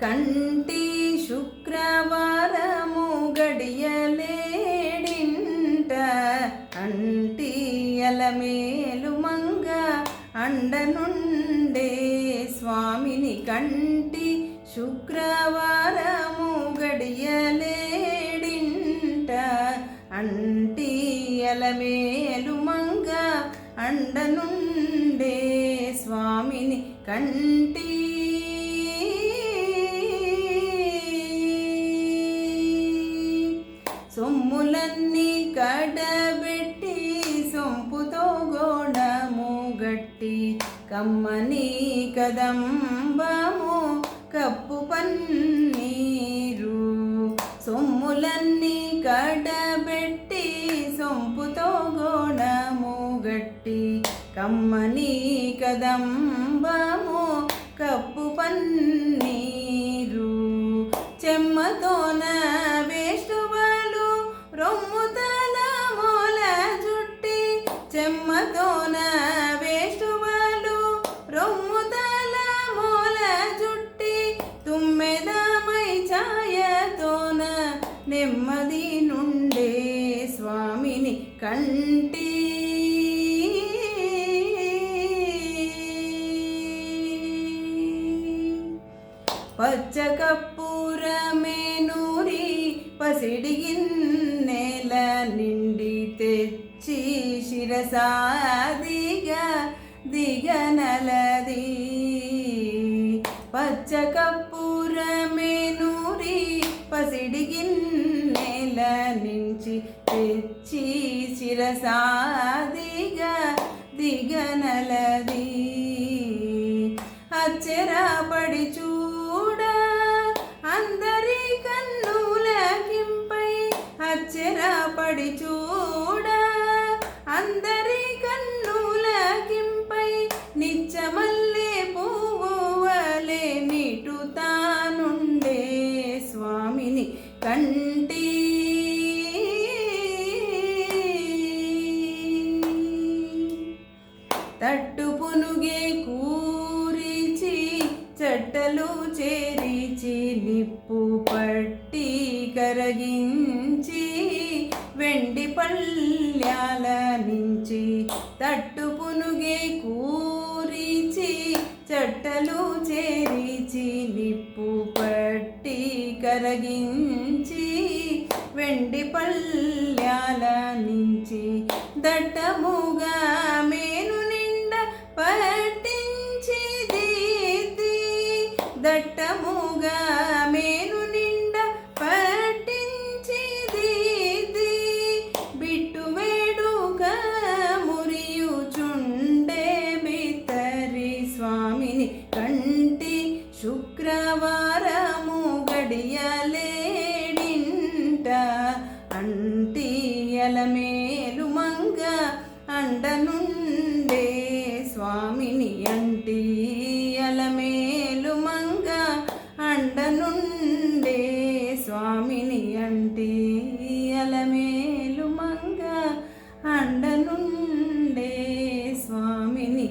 కంటి శుక్రవారము గడియలేడింట అంటి అలమేలు మంగ అండనుండే స్వామిని. కంటి శుక్రవారము గడియలేడింట అంటి అలమేలు మంగ అండనుండే స్వామిని. కంటి సొమ్ములన్నీ కడబెట్టి సొంపుతో గోడము గట్టి కమ్మని కదంబము కప్పు పన్నీరు. సొమ్ములన్నీ కడబెట్టి సొంపుతో గోడము గట్టి కమ్మని కదంబము కప్పు పన్నీరు. చెమ్మతోన వేష్టువలు రొమ్ముతల మూల జుట్టి చెమ్మతోన వేష్టువలు రొమ్ముతల మూల జుట్టి తుమ్మెదమై ఛాయతోన నెమ్మది నుండే స్వామిని. కంటి పచ్చ కర్పూరమే నూరి పసిడి గిన్నెల నిండి తెచ్చి శిరసాదిగా దిగనలది. పచ్చ కర్పూరమే నూరి పసిడి గిన్నెల నుంచి తెచ్చి శిరసాదిగా దిగనలది. అచ్చరపడి చూడ అందరి కన్నులకింపై అచ్చరపడి చూడ అందరి కన్నులకింపై నిత్యమల్లె పువ్వు వలె నిటుతానుండే స్వామిని. కంటి తట్టు పునుగే కూరిచి చట్టలు చేరిచి నిప్పు పట్టి కరగించి వెండి పళ్ళ్యాల నుంచి తట్టు పునుగే కూరిచి చట్టలు చేరిచి నిప్పు పట్టి కరగించి వెండి పళ్ళ్యాల నుంచి దట్టముగా మేను నిండా పట్టించి దిద్ది దట్టముగా మేను నిండా పట్టించి దిద్ది బిట్టు వేడుక మురియుచుండే బిత్తరి స్వామిని. కంటి శుక్రవారము గడియలేడింట అంటి అలమేలు మంగ అండనుండే స్వామిని. అంటి అలమేలు మంగ అండనుండే స్వామిని. అంటి అలమేలు మంగ అండనుండే స్వామిని.